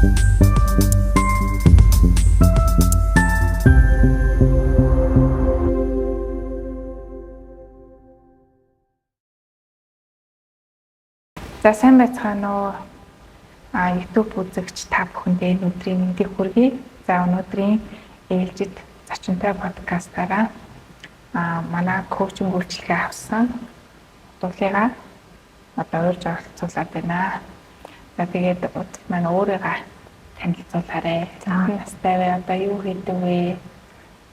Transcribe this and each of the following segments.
За сайн байцгаана уу. YouTube үзэгч та бүхэндээ өнөөдрийн мэндийг хүргэе. За өнөөдрийн ээлжид зочинтой подкастаараа манай коучинг үйлчилгээ авсан дуулыгаа одоо урьж оролцуулаад байна. За тэгээд маань өөрийгөө танилцуулаарай. За настай вэ? Одоо юу хийдэг вэ?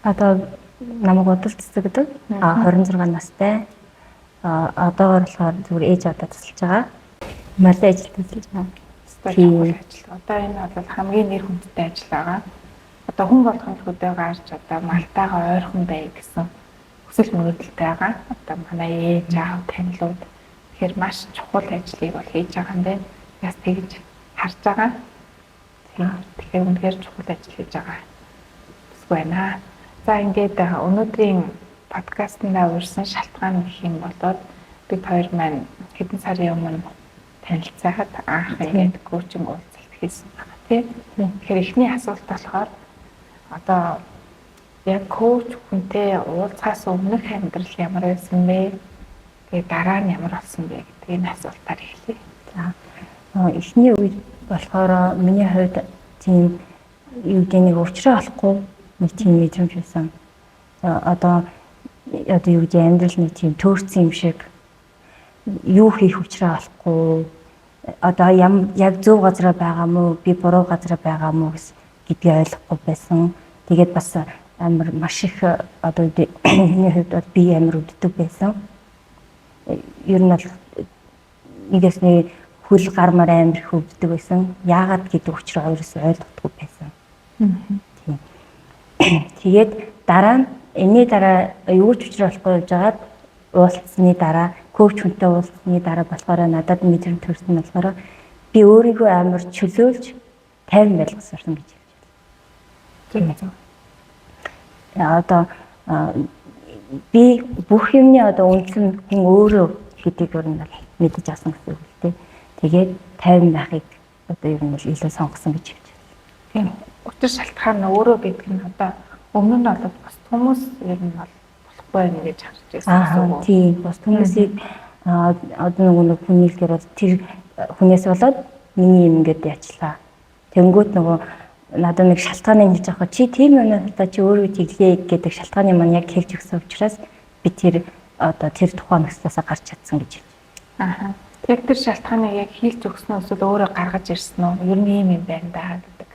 Одоо намайг удал цэцэгдэг. 26 настай. Одоогоор болохоор зүгээр ээж аваад тусалж байгаа. Малын ажил тусалж байгаа. Одоо энэ бол хамгийн нэр хүндтэй ажил байгаа. Одоо хүн болгоны хөдөө гарч одоо малтайгаа ойрхон бай гэсэн хүсэл мөрөөдөлтэй байгаа. Одоо манай ээж аав танилуд тэгэхээр маш чухал ажлыг бол хийж байгаа юм байна. Яс тэгж харж байгаа. Тэгэхээр үнэхээр чухал ажил хийж байгаа. Бүсгүй байна. За ингээд өнөөдрийн подкастнда урьсан шалтгаан гэх юм бол бид хоёр маань хэдэн сарын өмнө танилцаад анх ингээд коучинг уулзалт хийсэн байна тий. Тэгэхээр эхний асуулт болохоор одоо яг коуч хүнтэй уулзахаас өмнөх амьдрал ямар байсан бэ? Тэгээ дараа нь ямар болсон бэ гэдэг энэ асуултаар эхлэе. За эхний үед болохоор миний хувьд тийм юу гэдэг нэг уучраа олохгүй нэг тийм мэдрэмж байсан. Одоо юу гэдэг амьдрал нэг тийм төөрцөн юм шиг юу хийх уучраа олохгүй одоо яг зөв газараа байгаа мó би буруу газараа байгаа мó гэдгийг ойлгохгүй байсан. Тэгээд бас амар маш их одоо миний хувьд би амар өвддөг байсан. Ер нь бол нэгээс нэг хөл гармаар амар их өвддөг байсан. Яагаад гэдэг учраа ерөөсөй ойлгохгүй байсан. Тэгээд дараа нь энэний дараа юу ч учраа болохгүй явж байгаад уулзсны дараа коуч хүнтэй уулзсны дараа болохоор надад мэдрэмж төрсөн болохоор би өөрийгөө амар чөлөөлж тайван байлгасан гэж хэлж байна. Одоо би бүх юмны одоо үндсэн хүн өөрөө гэдгийг ер нь мэдэж авсан гэсэн үг л дээ. Тэгээд тайван байхыг одоо ер нь илүү сонгосон гэж хэлж байна. Тийм. Учир шалтгаан нь өөрөө гэдэг нь одоо өмнө нь бол бас хүмүүс ер нь бол байна гэж харж байсан. Тийм. Бас хүмүүсийг одоо нэг хүний хэлээр бол тэр хүнээс болоод миний юм ингээд ячлаа. Тэнгүүт нөгөө надад нэг шалтгааныг хэлж байгаа чи тийм юм надад чи өөрөө тэглээ гэдэг шалтгааны маань яг хэлж өгсөн учраас би тэр одоо тэр тухайн нөхцлөөсөө гарч чадсан гэж хэлж. Тэр шалтгааныг яг хэлж өгснөө эсвэл өөрөө гаргаж ирсэн үү? Ер нь ийм юм байна да гэдэг.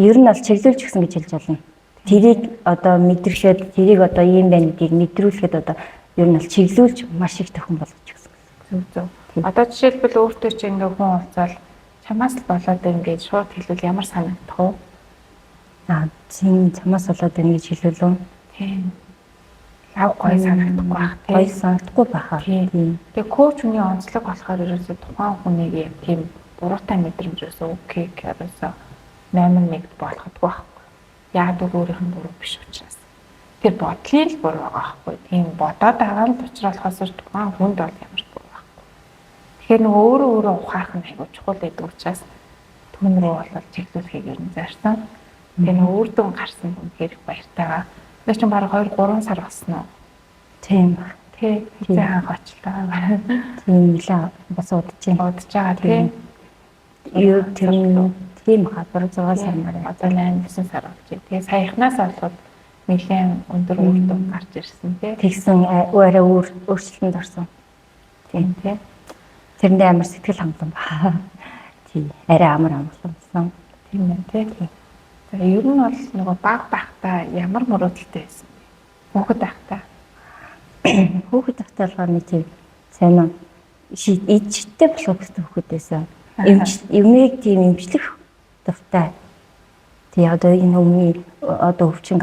Ер нь бол чиглүүлж өгсөн гэж хэлж байна. Тэрийг одоо мэдрэгшээд тэрийг одоо ийм байна гэдгийг мэдрүүлэхэд одоо ер нь бол чиглүүлж маш их төхөн болгож өгсөн. Зөв. Одоо жишээлбэл өөртөө чи ингээ хүн уулзаад чамаас л болоод ингээд шууд хэлвэл ямар санагдах вэ? Тийм чамаас болоод байна гэж хэлвэл тийм. Лав гой санагдахгүй байх тийм. Гой санагдахгүй байхаа. Тийм. Тэгээ коуч хүний онцлог болохоор ерөөсөө тухайн хүнийг тийм буруутай мэдрэмж ерөөсөө окей гэхээрээ 8 мэгт болгохдаг байх. Яг өөрийнх нь буруу биш учраас. Тэр бодлын л буруу байгаа байхгүй. Тийм бодоод байгаа л учраас тухайн хүнд бол ямар ч буруу байхгүй. Тэгэхээр нөгөө өөрөө ухаах нь айгүй чухал гэдэг учраас түн рүү бол чиглүүлэхийг ер нь заарсан. Тэгээ нөгөө үр дүн гарсан хүн хэрэг баяртайгаа. Тэр чинь бараг 2-3 сар болсон уу? Тийм. Тий. Хизээ анх очлаа. Тийм нэлээ бас удаж байгаа тийм. Юу тийм хадвар 6 сар маар одоо 8-9 сар болж байна. Тэгээ саяхнаас олоход нэлээд өндөр үр дүн гарч ирсэн тий. Тэгсэн өөрөө өөрчлөлтөнд орсон. Тийм тий. Тэрэндээ амар сэтгэл хангалуун баа. Тий. Арай амар амгалсан. Тийм ээ тий. За ер нь бол нөгөө баг багтаа ямар мөрөөдөлтэй байсан бэ? Хүүхэд багтаа. Хүүхэд багтаа болохоор нэг тийм сайн уу ичтэй болох гэсэн хүүхэд байсан. Юмэг тийм имжлэх дуртай. Тий одоо энэ өмнө одоо өвчин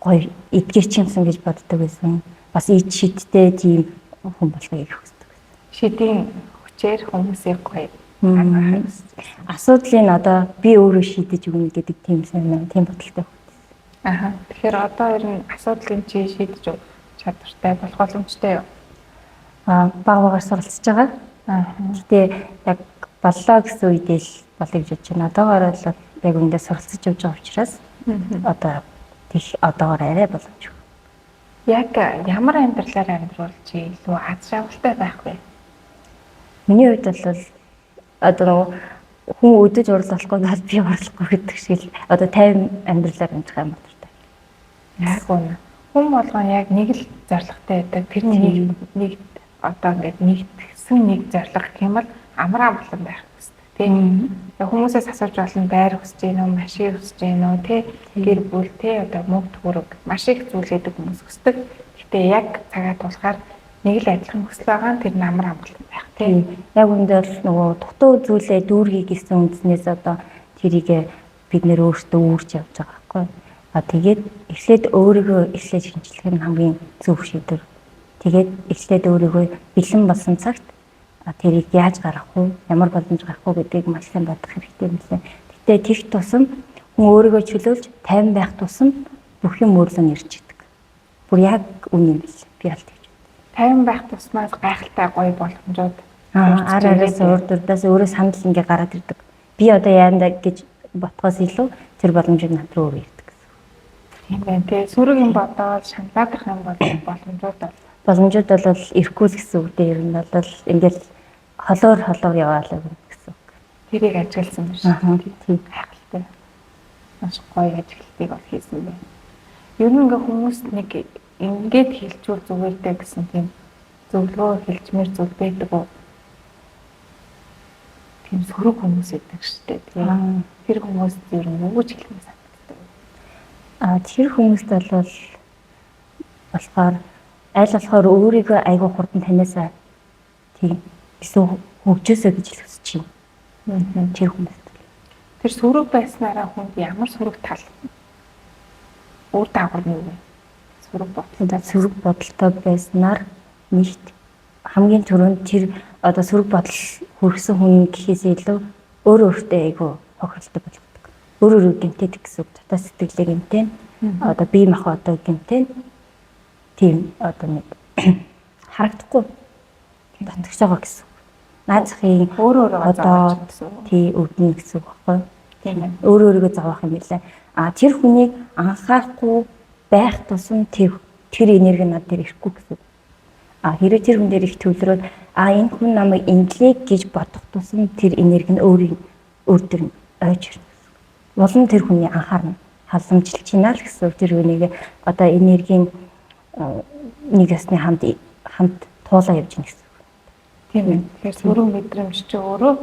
гоё эдгэрч юмсан гэж боддог байсан. Бас ич шидтэй тийм хүн болохыг хүсдэг байсан. Шидийн хүчээр хүмүүсийг гоё асуудлыг одоо би өөрөө шийдэж өгнө гэдэг тийм сайн тийм бодолтой хүн. Тэгэхээр одоо ер нь асуудлыг чи шийдэж өгөх чадвартай болох боломжтой юу? Баг багаар суралцж байгаа. Гэтэ яг боллоо гэсэн үедээ л болыг гэж бодож байна. Одоогоор бол яг үндэ суралцж явж байгаа учраас одоо тийх одоогоор арай боломжгүй. Яг ямар амьдралаар амьдруулж илүү аз жаргалтай байх вэ? Миний хувьд бол одоо хүн өдөж урлахгүй бол би урлахгүй гэдэг шиг л одоо 50 амьдралаар амьдрах юм байна. Яг үнэ. Хүн болгон яг нэг л зорилготой байдаг. Тэр нэг одоо ингээд нэгтгсэн нэг зорилго гэх юм бол амраа болон байх хэрэгтэй. Тийм. Хүмүүсээс асууж болно байр хүсэж гин үү, машин хүсэж гин үү, тэ гэр бүл, тэ одоо мөнгө төгрөг маш их зүйл гэдэг хүмүүс хүсдэг. Гэтэ яг цагаа тулахаар нэг л адилхан хүсэл байгаа нь тэр амар амгалан байх тийм. Яг үндэ бол нөгөө дутуу зүйлээ дүүргий гэсэн үндснээс одоо тэрийг бид нэр өөртөө үүрч явж байгаа байхгүй. Тэгээд эхлээд өөрийгөө эхлээд шинжлэх нь хамгийн зөв шийдвэр. Тэгээд эхлээд өөрийгөө бэлэн болсон цагт тэрийг яаж гаргах вэ? Ямар боломж гаргах вэ гэдгийг маш сайн бодох хэрэгтэй юм лээ. Гэтэ тэгх тусам хүн өөрийгөө чөлөөлж 50 байх тусам бүх юм өөрлөн ирж идэг. Бүр яг үн юм биш. Би аль тэгж. 50 байх тусмаас гайхалтай гоё боломжууд араас урдаас өөрөө санал ингээ гараад ирдэг. Би одоо яанда гэж ботхоос илүү тэр боломжийг над руу өөр ирдэг гэсэн. Тийм байна. Тэгээ сүрэг юм бодоод шаналаадах юм бол боломжууд бол ирэхгүй л гэсэн үг дээ. Ер нь бол ингээл холоор яваалаа гэсэн үг. Тэрийг ажигласан байна шүү. Тийм гайхалтай. Маш гоё ажиглалтыг бол хийсэн байна. Ер нь ингээ хүмүүст нэг ингээд хэлжүүл зүгээртэй гэсэн тийм зөвлөгөө хэлжмээр зүйл байдаг уу? Тийм сөрөг хүмүүс байдаг шүү дээ. Тэгээ тэр хүмүүст ер нь юу гэж хэлэх юм санагддаг. Тэр хүмүүст бол болохоор аль болохоор өөрийгөө айгүй хурдан таниасаа тийм эсвэл хөгжөөсэй гэж хэлж чинь. Тэр хүмүүст. Тэр сөрөг байснараа хүнд ямар сөрөг тал үр дагавар нь юу вэ? Сөрөг бодолтой байснаар нэгт хамгийн түрүүнд тэр одоо сөрөг бодол хүрсэн хүн гэхээс илүү өөртөө айгүй хохиролтой болгодог. Өөрөөр гэмтээд гэсэн үг. Дотоод сэтгэлээ гэмтэн. Одоо бие махбод одоо гэмтэн. Тийм одоо нэг харагдахгүй татгаж байгаа гэсэн үг. Наад захын өөрөө одоо тий өвдөн гэсэн үг байхгүй. Тийм өөрөөрөө зовоох юм билээ. Тэр хүнийг анхаарахгүй байх тусам тэр энерги над дээр ирэхгүй гэсэн. Хэрэв тэр хүн дээр их төвлөрөөд энэ хүн намайг инглээ гэж бодох тусам тэр энерги нь өөр төр ойж ирнэ. Болон тэр хүний анхаарна халамжилж байна л гэсэн. Тэр хүнийг одоо энергийн нэг ясны хамт туулаа явж гин гэсэн. Тийм ээ. Тэгэхээр сөрөг мэдрэмж чи өөрөө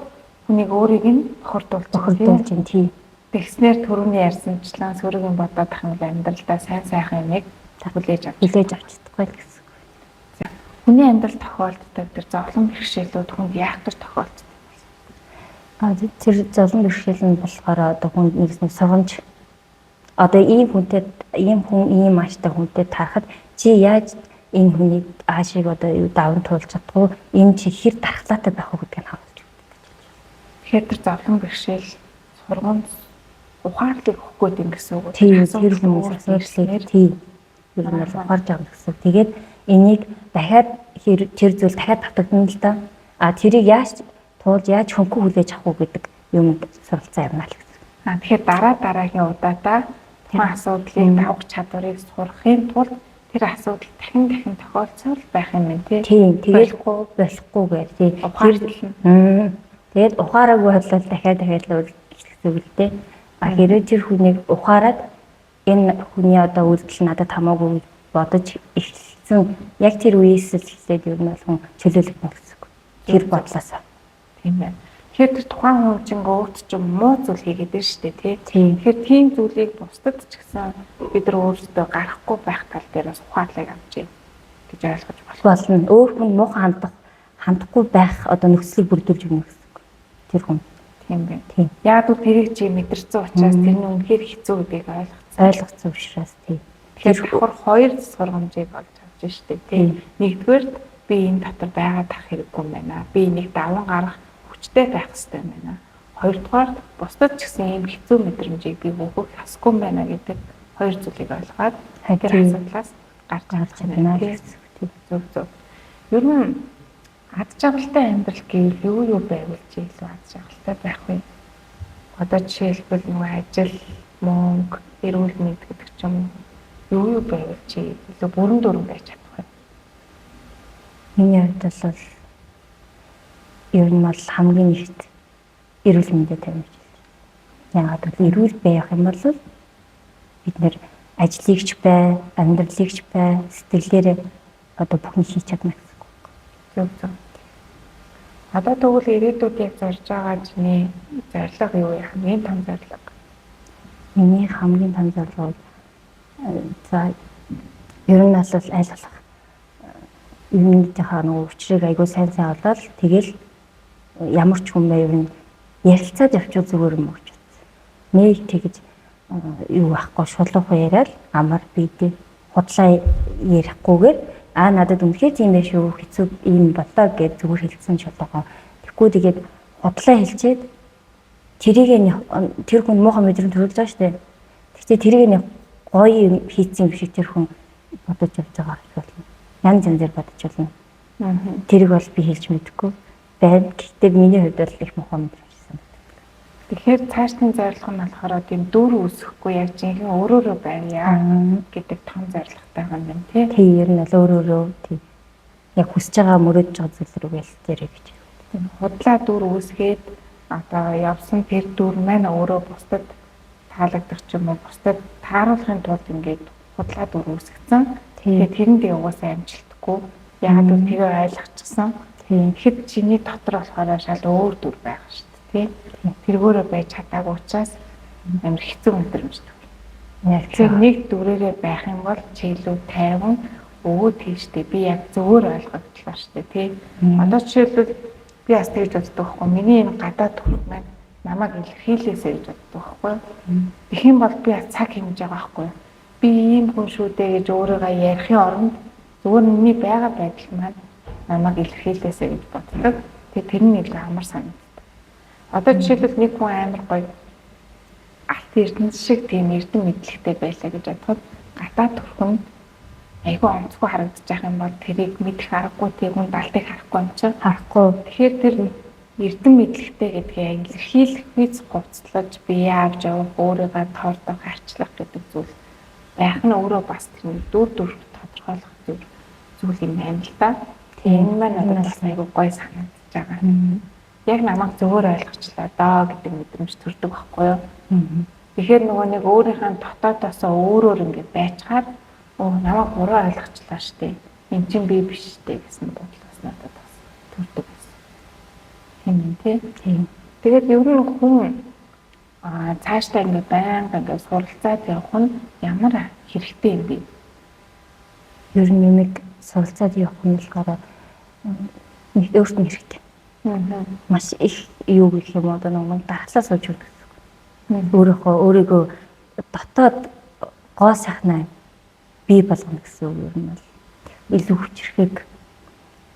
хүнийг өөрийг нь бохирдуулж байна тийм. Тэгснээр түрүүний ярьсанчлан сөрөгийн бодоод ах юм амьдралдаа сайхан юмыг хүлээж авч чадахгүй гэсэн. Хүний амьдрал тохиолддог тэр зовлон бэрхшээлүүд хүнд яах гэж тохиолддог? Тэр зовлон бэрхшээл нь болохоор одоо хүнд нэгснэ сургамж. Одоо ийм хүн ийм ааштай хүнтэй тарахад чи яаж энэ хүнийг аашиг одоо юу даван туулж чадах вэ? Энэ чи хэр дархлаатай байх вэ гэдгийг харуулж өгдөг. Тэгэхээр тэр зовлон бэрхшээл сургамж ухаарлыг өгөх гээд ингэсэн үг. Тэр хүмүүс асуудлыг тийм ер нь ухаарж авах гэсэн. Тэгээд энийг дахиад тэр зүйл дахиад татагдана л да. Тэрийг яаж туулж яаж хөнгөн хүлээж авах уу гэдэг юмд суралцсан явна л гэсэн. Тэгэхээр дараагийн удаадаа тухайн асуудлыг давах чадварыг сурахын тулд тэр асуудал дахин тохиолцол байх юм байна тийм. Болохгүй гэх тийм. Тэгээд ухаараагүй бодлоо дахиад үйлчлэх зүйл дээ. Хэрэв тэр хүнийг ухаарад энэ хүний одоо үйлдэл надад хамаагүй бодож эхэлсэн яг тэр үеэс л эхлээд ер нь болгон чөлөөлөгдөн гэсэн. Тэр бодлоосоо. Тийм байна. Тэгэхээр тэр тухайн хүн чинь өөрт чинь муу зүйл хийгээд байна шүү дээ тий. Тэгэхээр тийм зүйлийг бусдад ч гэсэн бид нар өөрсдөө гарахгүй байх тал дээр бас ухаалаг авч ийн гэж ойлгож болно. Өөр хүн муухан хандахгүй байх одоо нөхцөлийг бүрдүүлж өгнө гэсэн. Тэр хүн. Тийм байна. Тийм. Яг л тэрийг чи мэдэрсэн учраас тэр нь үнэхээр хэцүү гэдгийг ойлгоцсон учраас тийм. Тэгэхээр давхар хоёр сургамжийг олж авч штэ тий. Нэгдүгээр би энэ дотор байгаад ах хэрэггүй юм байна. Би энийг даван гарах хүчтэй байх хэрэгтэй юм байна. Хоёрдугаар бусдад ч гэсэн ийм хэцүү мэдрэмжийг би өгөх ёсгүй юм байна гэдэг хоёр зүйлийг ойлгоод тэр асуудлаас гарч чадна гэсэн. Зөв. Ер нь ад жаргалтай амьдрал гэвэл юу байвал чи илүү ад жаргалтай байх вэ? Одоо жишээлбэл нөгөө ажил, мөнгө, эрүүл мэнд гэдэг ч юм юу байвал чи илүү бүрэн дүрэн байж чадах вэ? Миний хувьд бол ер нь бол хамгийн ихт эрүүл мэндэд тавьж байна. Яагаад гэвэл эрүүл байх юм бол бид нэр ажлыг ч бай, амьдралыг ч бай, сэтгэлээрээ одоо бүхнийг хийж чадна гэсэн үг. Зөв зөв. Одоо тэгвэл ирээдүйд яг зорж байгаа чиний зорилго юу вэ? Хамгийн том зорилго. Миний хамгийн том зорилго за ер нь бол аль болох юмнийхээ нөгөө учрыг айгүй сайн олоод тэгэл ямар ч хүн байв нь ярилцаад явчих зүгээр юм уу гэж бодсон. Нэг тэгж юу байхгүй шулуухан яриад амар бидээ худлаа ярихгүйгээр надад үнэхээр тийм байх шүү хэцүү юм болоо гэж зүгээр хэлсэн шулуухан. Тэгэхгүй тэгээд худлаа хэлчихэд тэр хүн муухай мэдрэмж төрүүлж байгаа шүү дээ. Тэгтээ тэрийг гоё юм хийцэн биш тэр хүн бодож явж байгаа гэж болно. Янз янзэр бодож болно. Тэрийг бол би хэлж мэдэхгүй байна. Гэхдээ миний хувьд бол их муухай мэдрэмжсэн. Тэгэхээр цаашдын зорилго нь болохоор тийм дүр үүсэхгүй яг жинхэнэ өөрөөрөө байя гэдэг том зорилготой юм байна тий. Тий ер нь бол өөрөөрөө тий яг хүсэж байгаа мөрөдж байгаа зүйл рүү ялтээрэй гэж. Худлаа дүр үүсгээд одоо явсан тэр дүр маань өөрөө бусдад таалагдах ч юм уу бусдад тааруулахын тулд ингээд худлаа дүр үүсгэсэн. Тэгээд тэрэндээ угаасаа амжилтгүй яг л тэрийг ойлгочихсон. Тэгэхэд чиний дотор болохоор шал өөр дүр байгаа шүү дээ тий. Тэргөөрөө байж чадаагүй учраас амар хэцүү мэдрэмж төрнө. Яг тэр нэг дүрээрээ байх юм бол чи илүү тайван өвөө тийштэй би яг зөвөр ойлгогдлоо шүү дээ тий. Одоо жишээлбэл би бас тэгж боддог байхгүй. Миний энэ гадаад төрх маань намайг илэрхийлээсэй гэж боддог байхгүй. Тэгэх юм бол би цаг хэмжиж байгаа байхгүй. Би ийм хүн шүү дээ гэж өөрийгөө ярихын оронд зөвөр миний байгаа байдал маань намайг илэрхийлээсэй гэж боддог. Тэгээ тэр нь илүү амар санагдав. Одоо жишээлбэл нэг хүн амар гоё алт эрдэнэ шиг тийм эрдэн мэдлэгтэй байлаа гэж бодоход гадаад төрх нь айгүй онцгой харагдаж байгаа юм бол тэрийг мэдэх аргагүй тийм хүн далтыг харахгүй юм чинь харахгүй. Тэгэхээр тэр эрдэм мэдлэгтэй гэдгээ илэрхийлэх виз гоцлож бие авч явах өөрийгөө тоордог харчлах гэдэг зүйл байх нь өөрөө бас тийм дүр тодорхойлох зүйл юм байна л да. Тийм маань надад бас айгүй гоё санагдаж байгаа. Яг намайг зөвөр ойлгочлаа доо гэдэг мэдрэмж төрдөг байхгүй юу? Тэгэхээр нөгөө нэг өөрийнхөө дотоодоосоо өөрөөр ингэ байцгаар намайг буруу ойлгочлаа штэ. Энд чинь би биш штэ гэсэн бодлоос надад бас төрдөг байсан. Тийм тий. Тэгээд ер нь хүн цаашдаа ингэ байнга ингэ суралцаад явах нь ямар хэрэгтэй юм бэ? Ер нь нэмэг суралцаад явах нь болохоор нэг өөрт нь хэрэгтэй. Маш их юу гэх юм одоо нэг дархлаа сууж өгдөг. Өөрийгөө дотоод гоо сайхнаа бий болгоно гэсэн үг юм бол илүү хүчрэхийг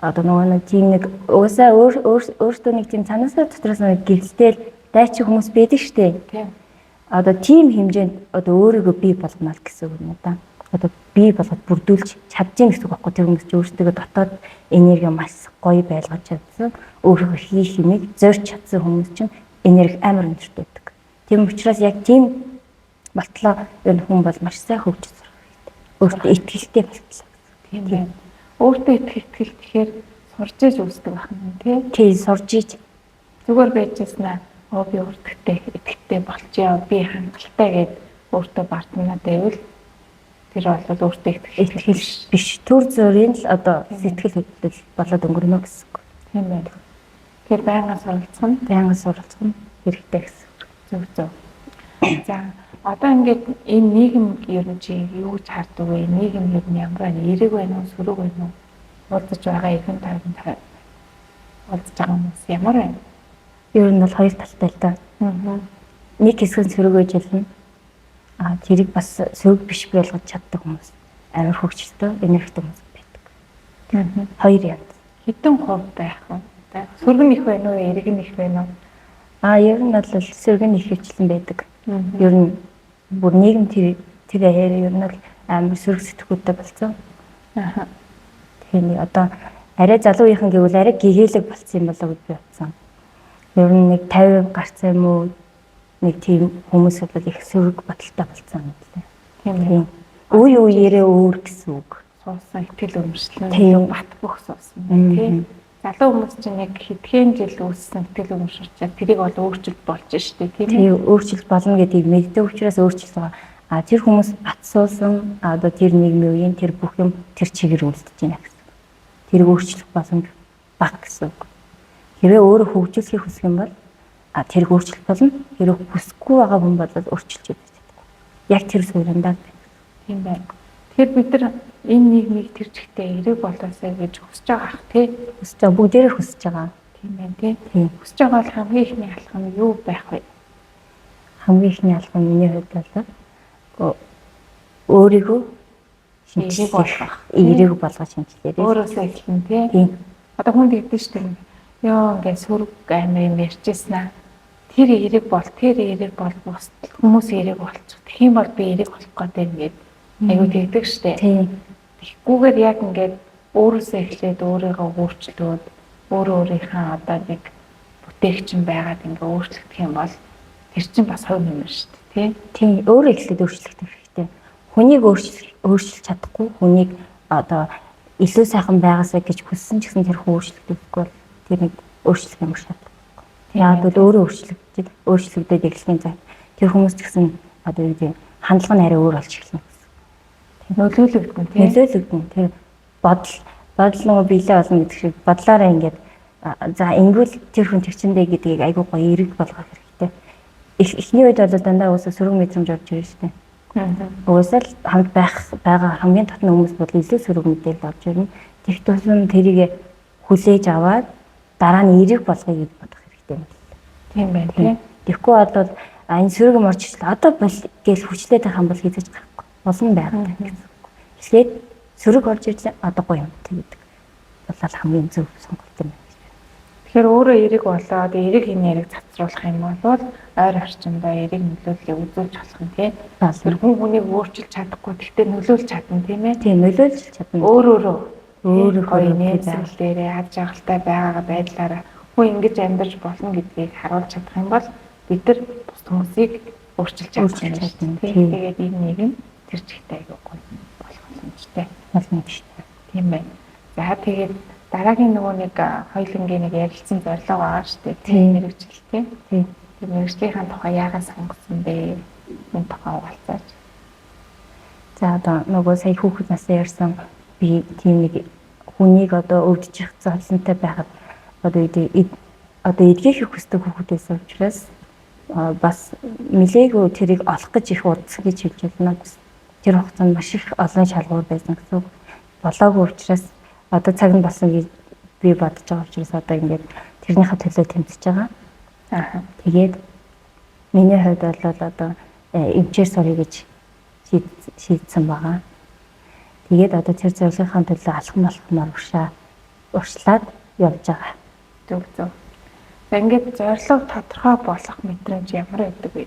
одоо нэг тийм нэг уусаа өөртөө нэг тийм цанаасаа дотроос нэг гэрэлтэл дайчин хүмүүс байдаг штэ. Одоо тийм хэмжээнд одоо өөрийгөө бий болгоно л гэсэн үг юм да. Одоо бий болгоод бүрдүүлж чадчих гэсэн үг байхгүй тэр хүмүүс ч өөртөө дотоод энерги маш гоё байлгаж чадсан өөрийнхөө хийх юмыг зорж чадсан хүмүүс чинь энерги амар өндөртэй байдаг. Тийм учраас яг тийм болтлоо энэ хүн бол маш сайн хөгжиж сурах хэрэгтэй. Өөртөө итгэлтэй болтлоо. Тийм байна. Өөртөө итгэл тэгэхээр сурж иж үүсдэг байх юм тий. Тий сурж иж зүгээр байжсна би өөртөө итгэвтэй болчихё би хангалттай гэд өөртөө бартнаа дэвэл тэр бол өөртөө итгэл биш төр зүрийн л одоо сэтгэл хөдлөл болоод өнгөрнө гэсэн үг. Тийм байна. Тэгэхээр байнга суралцах нь хэрэгтэй гэсэн. Зөв. За одоо ингээд энэ нийгэм ер нь чи юу гэж хардаг вэ? Нийгэм ер нь ямар байна? Эерэг байна уу? Сөрөг байна уу? Уулзаж байгаа ихэнх тайван уулзаж байгаа хүмүүс ямар байна? Ер нь бол хоёр талтай л да. Нэг хэсэг нь сөрөг гэж хэлнэ. Тэрийг бас сөрөг биш байлгаж чаддаг хүмүүс амар хөгжилтэй энергитэй хүмүүс байдаг. Хоёр янз. Хэдэн хувь байх вэ? Сөрөг нь их байна уу? Эерэг нь их байна уу? Ер нь бол сөрөг нь их хөвчлэн байдаг. Ер нь бүр нийгэм тэр хаяар ер нь бол амар сөрөг сэтгүүтэй болсон. Тэгэхээр одоо арай залуу үеийнхэн гэвэл арай гэгээлэг болсон юм болоо гэж би бодсон. Ер нь нэг 50% гарсан юм уу? нэг тийм хүмүүс бол их сөрөг бодолтой болсон юм лээ. Тийм ээ. Үе үеэрээ өөр гэсэн үг. Суусан итгэл өмөрчлөн бат бөх суусан тийм. Залуу хүмүүс чинь яг хэдхэн жил үүссэн итгэл өмөрчлөж тэрийг бол өөрчилж болж штэ тийм ээ. Тийм өөрчилж болно гэдгийг мэддэг учраас өөрчилж байгаа. А тэр хүмүүс бат суусан одоо тэр нийгмийн үеийн тэр бүх юм тэр чигээр үлдэж байна гэсэн. Тэрийг өөрчлөх боломж бага гэсэн үг. Хэрвээ өөрөө хөгжүүлэхийг хүсэх юм бол тэрийг өөрчлөх болно. Хэрвээ хүсэхгүй байгаа хүн бол өөрчилж өгч чадахгүй. Яг тэр суурьндаа тийм байна. Тэгэхээр бид нар энэ нийгмийг тэр чигтээ эерэг болоосай гэж хүсэж байгаа ах тий. Хүсэж байгаа бүгдээрээ хүсэж байгаа. Тийм байна тий. Хүсэж байгаа бол хамгийн ихний алхам юу байх вэ? Хамгийн ихний алхам миний хувьд бол өөрийгөө эерэг болгох. Эерэг болгож шинжилээрэй. Өөрөөсөө эхэлнэ тий. Одоо хүн тэгдэж штэ. Ёо ингээд сүрэг амир юм ярьжсэн аа. Тэр эерэг бол бус хүмүүс эерэг болчих. Тэгэх юм бол би эерэг болох гэдэг ингээд айгуу тэгдэг штэ. Тэгхгүйгээр яг ингээд өөрөөсөө эхлээд өөрийгөө өөрчлөөд өөрийнхөө одоо нэг бүтээгчин байгаад ингээд өөрчлөгдөх юм бол тэр чинь бас хувь нэмэр штэ тий. Тийм өөрөө эхлээд өөрчлөгдөх хэрэгтэй. Хүнийг өөрчилж чадахгүй хүнийг одоо илүү сайхан байгаасаа гэж хүссэн ч гэсэн тэр хүн өөрчлөгдөхгүй бол тэр нэг өөрчлөх юм шиг. Яг бол өөрөө өөрчлөгдөж эхлэхийн цаг тэр хүмүүс ч гэсэн одоо юу гэдэг хандлага нь арай өөр болж эхэлнэ гэсэн. Нөлөөлөгдөн тийм. Нөлөөлөгдөн. Тэр бодол нөгөө биелээ болно гэдэг шиг бодлоороо ингээд за ингэвэл тэр хүн тэгчэндээ гэдгийг айгүй гоё эерэг болгох хэрэгтэй. Эхний үед бол дандаа уусаа сөрөг мэдрэмж орж ирж штэ. Уусаа л хамт байгаа хамгийн татны хүмүүс бол илүү сөрөг мэдээлэл авч ирнэ. Тэгэх тусам тэрийг хүлээж аваад дараа нь эерэг болгоё гэж бодох хэрэгтэй юм байна. Тийм байна тийм. Тэгэхгүй бол энэ сөрөг морч ирлээ. Одоо бол гэж хүчлээд байх юм бол хийж гарахгүй. Олон байгаа гэсэн. Эхлээд сөрөг орж ирлээ. Одоо гоё юм гэдэг. Болол хамгийн зөв сонголт юм байна. Тэгэхээр өөрөө эерэг болоод эерэг хинээрийг цацруулах юм бол ойр орчиндөө эерэг нөлөөллийг үзүүлж болох юм тийм. Тэр хүн хүнийг өөрчилж чадахгүй гэхдээ нөлөөлж чадна тийм ээ. Тийм нөлөөлж чадна. Өөрөөрөө нээсэлээрээ аж аргалтай байгаа байдлаараа хүн ингэж амьдарч болно гэдгийг харуулж чадах юм бол бид нар бус хүмүүсийг өөрчилж чадна. Тэгээд энэ нэг нь тэр чигтэй айгүй гоё болох боломжтой. Тийм байна. За тэгээд дараагийн нөгөө нэг хоёулангийн нэг ярилцсан зорилго байгаа шүү дээ. Тийм мэрэгжил тийм. Тэр мэрэгжлийнхаа тухай яагаад сонгосон бэ? Энэ тухай хуваалцаач. За одоо нөгөө сая хүүхэд насаа ярьсан би тийм нэг хүнийг одоо өвдөж зовлонтой байхад одоо эдгэх хүсдэг хүүхдээс учраас бас нэлээгүй тэрийг олох гэж их удас гэж хэлж байна. Тэр хугацаанд маш их олон шалгуур байсан гэсэн. Болоогүй учраас одоо цаг нь болсон гэж би бодож байгаа учраас одоо ингээд тэрнийхээ төлөө тэмцэж байгаа. Тэгээд миний хувьд бол одоо эмчээр сурах гэж шийдсэн байгаа. Тэгээд одоо тэр зорилгынхаа төлөө алхам уршлаад явж байгаа. Зөв. За ингээд зорилго тодорхой болох мэдрэмж ямар байдаг вэ?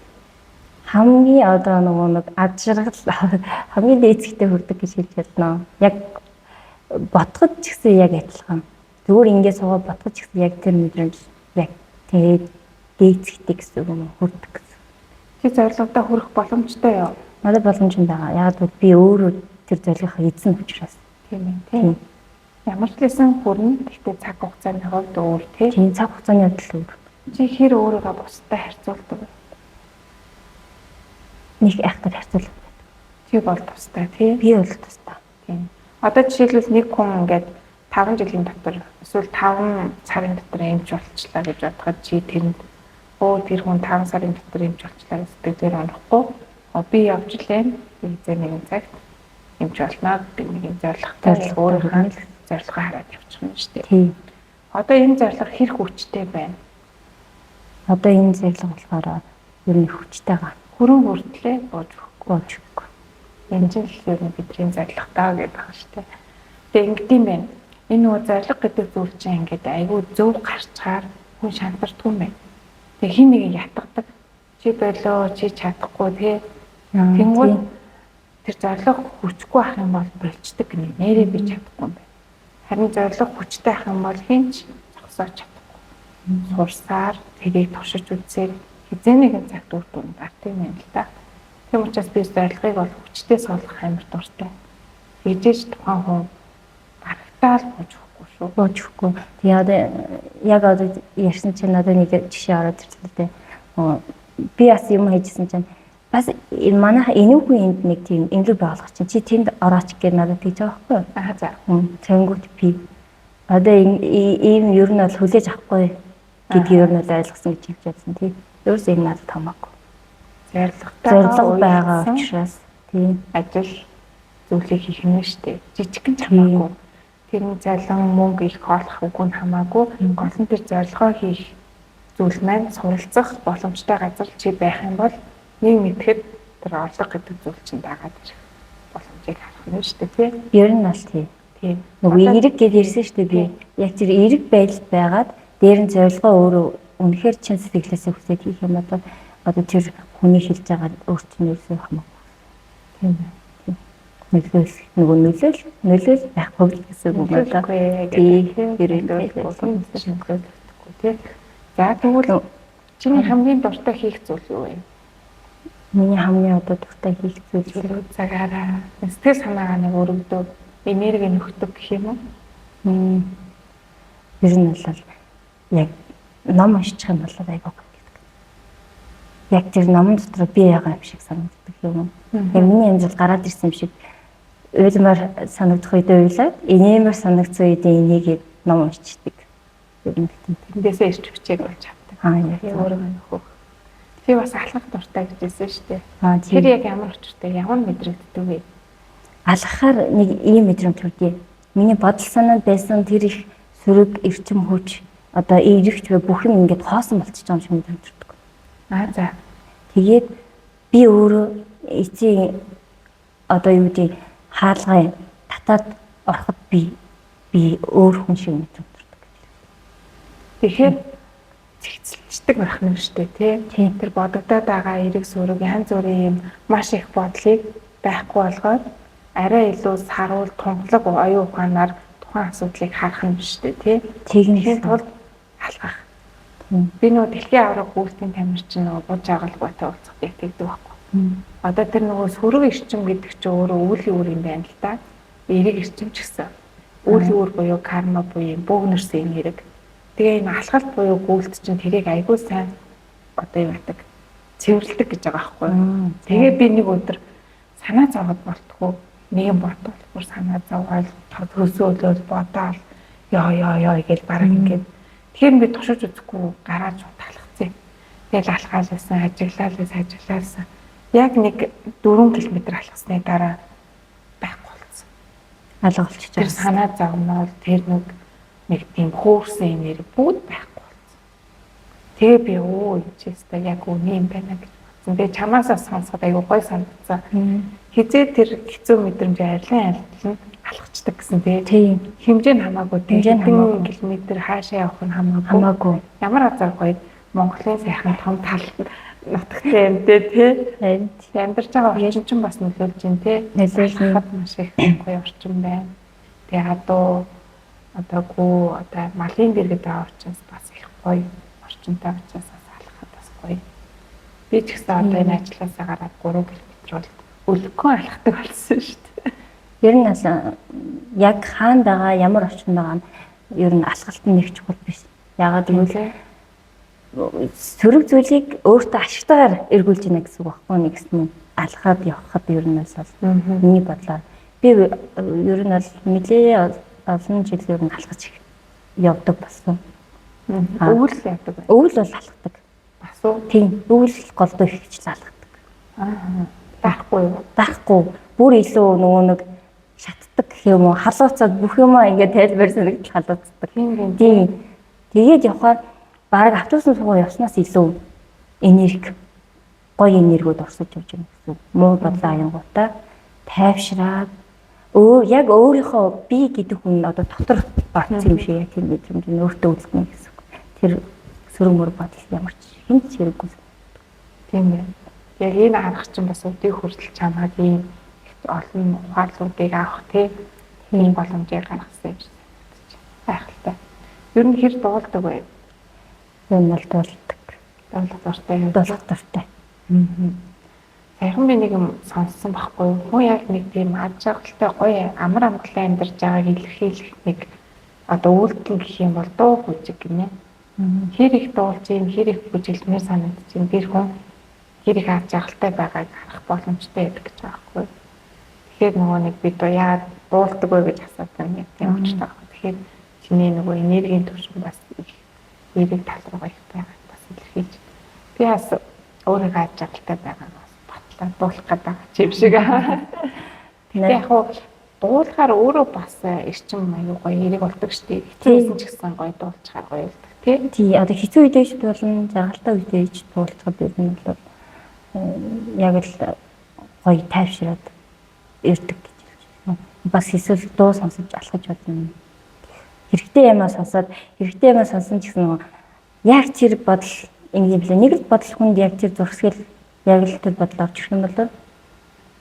Хамгийн одоо нөгөө нэг ад жаргал хамгийн дээцэгтэй хүрдэг гэж хэлж байна. Яг ботход ч гэсэн яг адилхан. Зүгээр ингээд суугаад ботход ч гэсэн яг тэр мэдрэмж яг тэгээд дээцэгтэй гэсэн юм хүрдэг гэсэн. Чи зорилгодоо хүрэх боломжтой юу? Надад боломж байгаа. Яг бол би өөрөө тэр зорилгоо эзэн учраас. Тийм. Ямар ч лсэн хүрнэ. Гэхдээ цаг хугацааны хувьд өөр тийм цаг хугацааны хувьд өөр. Чи хэр өөрийгөө бусдад харьцуулдаг вэ? Нэг айхтар харьцуулдаг. Чи бол тустай тийм. Би бол тустай. Тийм. Одоо жишээлбэл нэг хүн ингээд 5 жилийн дотор эсвэл 5 сарын дотор эмч болчлаа гэж бодоход чи тэрэнд тэр хүн 5 сарын дотор эмч болчлаа гэж сэтгэлээр онохгүй. Би явж лээ. Би нэгэн цагт эмч болно гэдэг нэг зорилготой өөрийнхөө зорилгоо хараад явчих юм шүү дээ. Тийм. Одоо энэ зорилго хэр хүчтэй байна? Одоо энэ зорилго болохоор ер нь хүчтэй байгаа. Хүрэн хүртлээ бууж өгөхгүй. Энэ жил ер нь бидний зорилготой гэдэг байна шүү дээ. Тэгээ ингэдэм байна. Энэ нөгөө зорилго гэдэг зүйл чинь ингээд айгүй зөв гарчгаар хүн шантардгүй юм байна. Тэгээ хин нэг ятгадаг. Чи болоо чи чадахгүй тий. Тэнгүүд тэр зорилго хүчгүй ах юм бол болчдөг гинэ. Нэрээ би чадахгүй юм байна. Харин зорилго хүчтэй ах юм бол хинч зогсоож чадахгүй. Сурсаар тэрийг туршиж үзсээр хизээнийхэн цагт үр дүн гарт юм байна л да. Тийм учраас би зорилгыг бол хүчтэй суулгах амар дуртай. Хизээж тухайн хүн гарагтаал буужхгүй шүү. Боожгүй. Тэгээ яг одоо ярьсан чинь надад нэг жишээ ороод ирлээ. Би бас юм хийжсэн чинь бас манай энүүхэн энд нэг тийм имлэг байгуулах чинь чи тэнд орооч гэж надад тэгж байгаа байхгүй юу? Аа за. Тэнгүүт би одоо ийм ер нь бол хүлээж авахгүй гэдгийг ер нь бол ойлгосон гэж хэлж байсан тий. Ерөөс энэ надад хамаагүй. Зорилго байгаа учраас тий ажил зүйлийг хийх нь штэ. Жижигхэн ч хамаагүй. Тэрний залан мөнгө их олох үгүй нь хамаагүй. Гол нь тэр зорилгоо хийх зүйл маань суралцах боломжтой газар чи байх юм бол нэг мэдхэд тэр орлого гэдэг зүйл чинь дагаад ирэх боломжийг харах нь шүү дээ тий. Ер нь бол тий. Тийм. Нөгөө эрэг гэдээ ирсэн шүү дээ би. Яг тэр эрэг байдалд байгаад дээр нь зорилгоо өөрөө үнэхээр чин сэтгэлээсээ хүсээд хийх юм одоо тэр хүний хэлж байгаа өөрчлөлөөсөө хамаагүй. Тийм. Нөгөө нөлөөл байхгүй гэсэн үг байна. Тийм. Нөлөөлөхгүй тий. За тэгвэл чиний хамгийн дуртай хийх зүйл юу вэ? Миний хамгийн одоо дуртай хийх зүйл цагаараа сэтгэл санаагаа нэг өргөдөв, энерги нөхдөг гэх юм уу? Ер нь бол яг ном уншчих юм бол айгүй гэдэг. Яг тэр номон дотор би байгаа юм шиг санагддаг юм. Миний амьдрал гараад ирсэн юм шиг уйлмаар санагдах үедээ уйлаад, инээмэр санагдсан үедээ энийг ном уншчихдаг. Ер нь тэндээсээ ирч хүчээг болж авдаг. Яг өөрөө нөхөх. Би бас алхах дуртай гэж хэлсэн шүү дээ. Тэр яг ямар учиртай, ямар мэдрэгддэг вэ? Алхахаар нэг ийм мэдрэмж төрдөө. Миний бодол санаанд байсан тэр их сөрөг эрчим хүч одоо эрэгч бүх юм ингээд хоосон болчихж байгаа юм шиг мэдрэмж төрдөг. Аа за. Тэгээд би өөрөө эцэг одоо юу гэдэг хаалгай татаад ороход би өөр хүн шиг мэдрэмж төрдөг. Тэгэхээр цэгцэлждэг байх нь шүү дээ тий. Тэр бодогдоод байгаа эрэг сүрэг янз бүрийн юм маш их бодлыг байхгүй болгоод арай илүү саруул тунгалаг оюун ухаанаар тухайн асуудлыг харах юм шүү дээ тий. Тэгнийхээ тулд алхах. Би нөгөө дэлхийн авраг гүйлтийн тамирчин нөгөө буж агалгүйтэй уулзах яг тэгдэг байхгүй. Одоо тэр нөгөө сүрэг эрчим гэдэг чинь өөрөө үүлийн үр юм байна л да. Эрэг эрчим ч гэсэн үүлийн үр буюу карма буюу бөөгнөрсөн эрэг. Тэгээ энэ алхалт буюу гүйлт чинь тэрийг айгүй сайн одоо юу гэдэг цэвэрлдэг гэж байгаа байхгүй юу. Тэгээ би нэг өдөр санаа зовоод болтгоо нэг бодвол бүр санаа зовоод төсөөлөл бодоол ёо гэж бараг ингээд тэгэхээр би тушиж үзэхгүй гараад талхацсан. Тэгэл алхаал байсан, ажиглаалсан. Яг нэг 4 км алхасны дараа байхгүй болсон. Алга болчихж байгаа. Тэр санаа зовнол тэр нэг тийм хөөрсөн энерги бүгд байхгүй болсон. Тэгээ би чистэ яг үний юм байна гэж бодсон. Тэгээ чамаасаа сонсоход аюу гой санагдсан. Хизээ тэр хэцүү мэдрэмж арилан алхацдаг гэсэн тийм хэмжээ нь хамаагүй тийм километр хаашаа явах нь хамаагүй. Ямар азар гоё Монголын сайхан том тал нутагтай юм тий. Амьдарч байгаа орчин чинь бас нөлөөлж байна тий. Нөлөөлөхөд маш их гоё орчин байна. Тэгээ одоогүй одоо малын дэргэд байгаа учраас бас их гоё орчинтай учраас алхахад бас гоё. Би ч гэсэн одоо энэ ажлаасаа гараад 3 км бол өлгөө алхдаг болсон шүү дээ. Ер нь яг хаана байгаа, ямар орчинд байгаа нь ер нь алхалт нь нэг чухал биш. Яагаад гэвэл сөрөг зүйлийг өөртөө ашигтайгаар эргүүлж ийнэ гэсэн үг байхгүй нэгсэн нь алхаад явхад ер нь бол миний бодлоор би ер нь бол нэлээ олон жил ер нь алхаж явдаг болсон. Өвөл явдаг байна. Өвөл бол алхдаг. Бас уу? Тийм. Өвөл голдоо ихчл алхдаг. Даахгүй юу? Даахгүй. Бүр илүү нөгөө нэг шатдаг гэх юм уу? Халууцаад бүх юмаа ингээд тайлбарсан нэг халууцдаг. Тийм. Тэгээд явхаар бараг автобусны сугаа явснаас илүү энерги, гоё энергиуд орсож явж байгаа гэсэн. Муу бодлоо аянгуудаа тайвшраад яг өөрийнхөө би гэдэг хүн одоо дотор батсан юм шиг яг тийм мэдрэмж нь өөртөө үлдэнэ гэсэн. Тэр сөрөг мөр бодол ямар ч хинч хэрэггүй. Тийм ээ. Яг энэ арга чинь бас өдөө хүртэл чамайг ийм олон ухааллуудыг авах тийм боломжийг гаргасан юм шиг санагдаж байна. Байх л та. Ер нь хэр дуулдаг вэ? Энэ бол дуулдаг. Дуулах дуртай юу? Дуулах дуртай. Саяхан би нэг юм сонссон байхгүй юу? Хүн яг нэг тийм аж аргалтай гоё амар амгалан амьдарч байгааг илэрхийлэх нэг одоо үйлдэл гэх юм бол дуу хүчиг гинэ. Хэр их дуулж юм, хэр их бүжиглэмээр санагдаж юм. Тэр хүн хэр их аж аргалтай байгааг харах боломжтой байдаг гэж байгаа байхгүй юу? Тэгэхээр нөгөө нэг би яагаад дуулдаг вэ гэж асуусан юм тийм учраас байгаа. Тэгэхээр чиний нөгөө энергийн түвшин бас их эерэг тал руугаа их байгааг бас илэрхийлж. Би бас өөрийгөө аж аргалтай байгааг дуулах гэдэг юм шиг. Тэгээд яг хуу дуулахаар өөрөө бас эрчим аюу гоё хэрэг болдог шүү дээ. Хэцүүсэн ч гэсэн гоё дуулчихаар гоё болдог тий. Тий одоо хэцүү үедээ ч дуулна, жаргалтай үедээ ч дуулахад юм бол яг л гоё тайвшраад ирдэг гэж байна. Бас эсвэл дуу сонсож алхаж болно. Хэрэгтэй юмаа сонсоод хэрэгтэй юмаа сонсон ч гэсэн яг тэр бодол ингэ л нэг л бодол хүнд яг тэр зурсгал яг л тэр бодол авч ирэх юм бол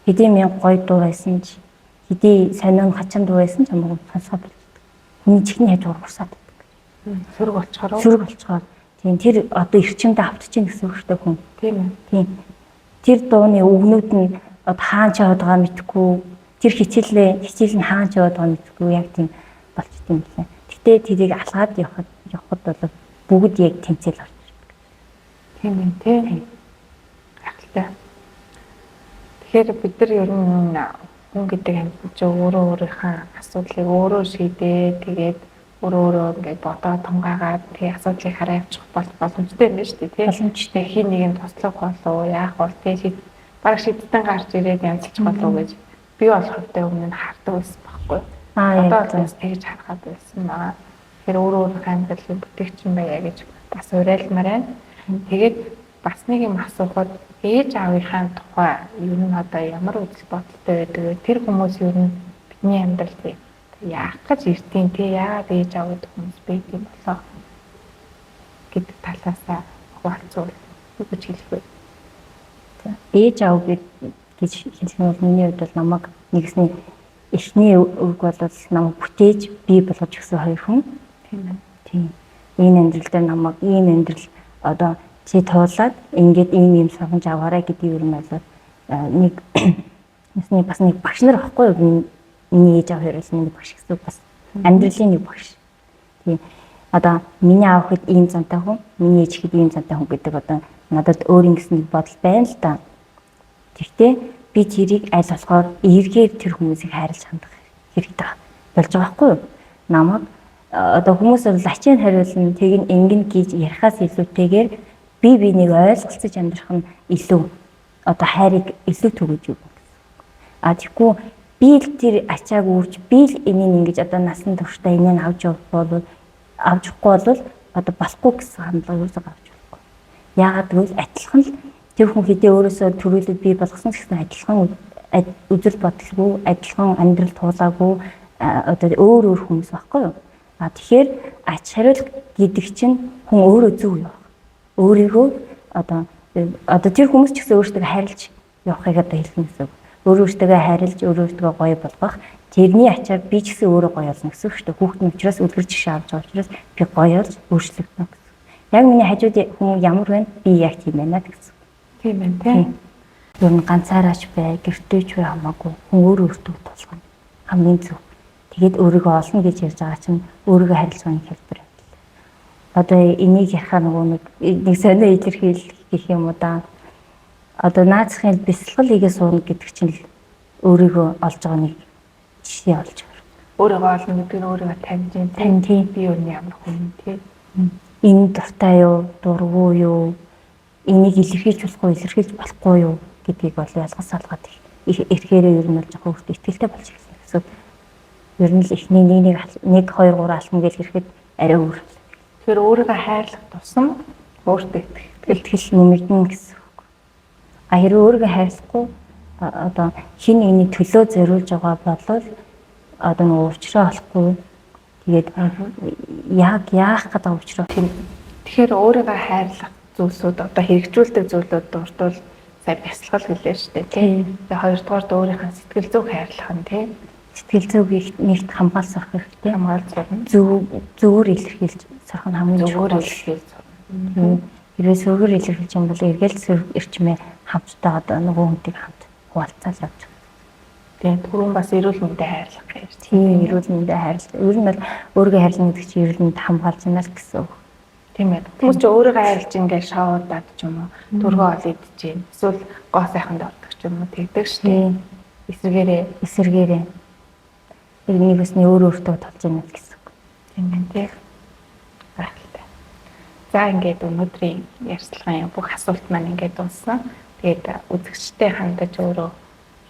хэдий мянга гоё дуу байсан ч хэдий сонион хачин дуу байсан ч хамаагүй сонсоод болдог. Хүний чихний хаж ургасаад байдаг. Сөрөг болчоор. Сөрөг болчоор. Тийм тэр одоо эрчимдээ автчихын гэсэн үг шүү дээ хүн. Тийм үү. Тийм. Тэр дууны үгнүүд нь хаан ч яваад байгаа мэдхгүй. Тэр хичээл нь хаан ч яваад байгаа мэдхгүй. Яг тийм болчт юм лээ. Гэтэ тэрийг алгаад явахад бол бүгд яг тэмцэл орж ирдэг. Тийм ээ тийм. Гайхалтай. Тэгэхээр бид нар ер нь хүн гэдэг юм чи өөрөө өөрийнхөө асуудлыг өөрөө шийдээ тэгээд өөрөө ингээд бодоод тунгаагаад тэгээ асуудлыг хараа явуучих боломжтой юм байна шүү дээ тийм. Боломжтой хин нэгэнд туслах болов яах бол тэгээ бараг шийдтэн гарч ирээд янзлчих болов гэж би болохтой өмнө нь хардаг байсан байхгүй. Одоо бас тэгж харахад байсан байгаа. Тэгэхээр өөрөө өөрийнхөө амьдралын бүтээгчин байя гэж бас уриалмаар байна. Тэгээд бас нэг юм асуухад ээж аавынхаа тухай ер нь одоо ямар үзэл бодолтой байдаг вэ? Тэр хүмүүс ер нь бидний амьдралыг яах гэж ирдیں۔ Тэ яагаад ээж аав гэдэг хүмүүс байд юм болоо гэдэг талаасаа хуваалцвал юу гэж хэлэх вэ? Ээж аав гэж хэлэх нь бол миний хувьд бол намайг нэгсний эхний үг бол намайг бүтээж бий болгож өгсөн хоёр хүн. Тийм ээ. Тийм. Энэ амьдрал дээр намайг ийм амьдрал одоо чи туулаад ингээд ийм сургамж аваарай гэдэг юм бол нэг бас нэг багш нар байхгүй юу? Миний ээж аав хоёр л нэг багш гэсэн бас амьдралын нэг багш. Тийм. Одоо миний аав хэд ийм зантай хүн, миний ээж хэд ийм зантай хүн гэдэг одоо надад өөр ингэсэн нэг бодол байна л да. Тэгтээ би тэрийг аль болохоор эргээр тэр хүмүүсийг хайрлаж хандах хэрэгтэй болж байгаа байхгүй юу? Намайг одоо хүмүүс бол ачаан хариулна, тийг нь ингэн гэж ярихаас илүүтэйгээр би бинийг ойлголцож амьдрах нь илүү одоо хайрыг илүү төгөөж өгнө. А тэгвэл би л тэр ачааг үрж би л энийг ингэж одоо насан туршдаа энийг авч явахгүй бол одоо болохгүй гэсэн хандлага юусаа авч болохгүй. Яагаад гэвэл адилхан л тэр хүн хэдий өөрөөсөө төрүүлээд бий болгосон гэсэн адилхан үзэл бодолгүй, адилхан амьдрал туулаагүй одоо өөр хүмүүс байхгүй юу? А тэгэхээр ач хариул гэдэг чинь хүн өөрөө зөв явах. Өөрийгөө одоо тэр хүмүүс ч гэсэн өөртөө хайрлаж явахыг одоо хэлнэ гэсэн. Өөртөө хайрлаж, өөртөө гоё болгох. Тэрний ачаар би ч гэсэн өөрөө гоё болно гэсэн үг шүү дээ. Хүүхдийн учраас үлгэр жишээ авч байгаа учраас би гоё болж өөрчлөгдөн гэсэн. Яг миний хажууд хүн ямар байна? Би яг тийм байна гэсэн. Тийм байна тийм. Ер нь ганцаараач бай, гэртээч бай хамаагүй. Хүн өөртөө тулгана. Хамгийн зөв. Тэгээд өөрийгөө олно гэж ярьж байгаа чинь өөрийгөө харилцааны хэлбэр. Одоо энийг ярихаар нөгөө нэг сонио илэрхийлэх гэх юм уу да. Одоо наацхийн бясалгал хийгээ суурна гэдэг чинь өөрийгөө олж байгаа нэг жишээ болж байна. Өөрийгөө олно гэдэг нь өөрийгөө таньж тийм би юу ямар хүн тийм. Энэ дуртай юу, дургүй юу, энийг илэрхийлж болохгүй юу гэдгийг бол ялгаж салгаад ирэхээрээ ер нь бол жоохон өөртөө ихтэй болж ирсэн гэсэн. Ер нь л эхний 1 2 3 алхам гэж ирэхэд арай өөр. Тэгэхээр өөрийгөө хайрлах тусам өөртөө итгэл нэмэгдэнэ гэсэн үг. А хэрвээ өөрийгөө хайрлахгүй одоо хин нэгний төлөө зориулж байгаа бол одоо нэг уучраа олохгүй тэгээд яг яах гэдэг уучраа. Тэгэхээр өөрийгөө хайрлах зүйлсүүд одоо хэрэгжүүлдэг зүйлүүд дурдвал сая бясалгал гэлээ шүү дээ тийм. Тэгээ хоёрдугаард өөрийнхөө сэтгэл зүг хайрлах нь тийм. Сэтгэл зүгийг нэгт хамгаалсах хэрэгтэй. Хамгаалж сурна. Зөвөр илэрхийлж сурах нь хамгийн зөвөр илэрхийлж сурна. хэрвээ сөргөөр илэрхийлж юм бол эргэл сөрөг эрчмээ хамтдаа одоо нөгөө хүнтэй хамт хуваалцаал явж байгаа. Тийм түрүүн бас эрүүл мэндэд хайрлах гэж. Тийм эрүүл мэндэд хайрлах. Ер нь бол өөрийгөө хайрлах гэдэг чинь эрүүл мэнд хамгаалж байна л гэсэн үг. Тийм ээ. Хүмүүс ч өөрийгөө хайрлж ингээд шоудаад ч юм уу төргөө ол идэж гин. Эсвэл гоо сайханд ордог ч юм уу тэгдэг шүү дээ. Эсэргээрээ. Нэг өсний өөртөө толж байна гэсэн үг. Тийм ээ тийм. Гайхалтай. За ингээд өнөөдрийн ярьцлагын бүх асуулт маань ингээд дууссан. Тэгээд үзэгчтэй хандаж өөрөө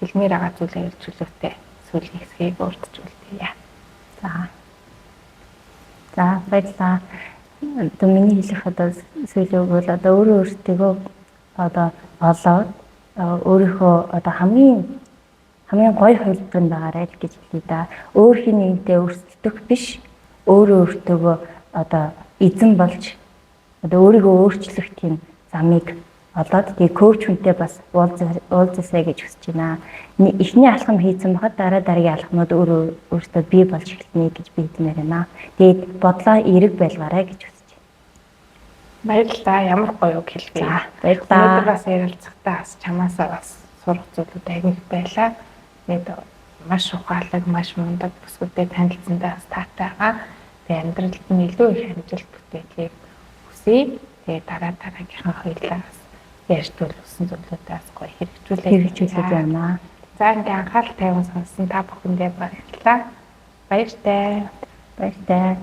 хэлмээр байгаа зүйлээ илчүүлүүтэй сүүлийн хэсгийг урьдчилъя. За баярлалаа. Одоо миний хэлэх одоо сүүлийн үг бол одоо өөртөө одоо олоод өөрийнхөө одоо хамгийн гоё хөлбөрөнд байгаарай л гэж хэлье да. Өөр хин нэгнтэй өрсөлдөх биш. Өөртөө одоо эзэн болж одоо өөрийгөө өөрчлөх тийм замыг олоод тэгээ коуч хүнтэй бас уулзасаа гэж хүсэж байна. Эхний алхам хийсэн бахад дараагийн алхмууд өөртөө бий болж эхэлнэ гэж би хэлмээр байна. Тэгээд бодлоо эерэг байлгаарай гэж хүсэж байна. Баярлалаа. Ямар гоё үг хэлвэ. Баярлалаа. Өнөөдөр бас ярилцахтаа бас чамаасаа бас сурах зүйлүүд аягүй их байлаа. Тэгээд маш ухаалаг, маш мундаг бүсгүүдэд танилцсандаа бас таатай байгаа. Тэгээд амьдралд нь илүү их амжилт бүтээлийг хүсье. Тэгээд дараагийнхаа хоёулаа бас ярьжуул усан зүйлүүдээс гоё хэрэгжүүлээд байна. За ингээ анхаарал тавьсан сонссон та бүхэндээ баярлалаа. Баяртай. Баяртай.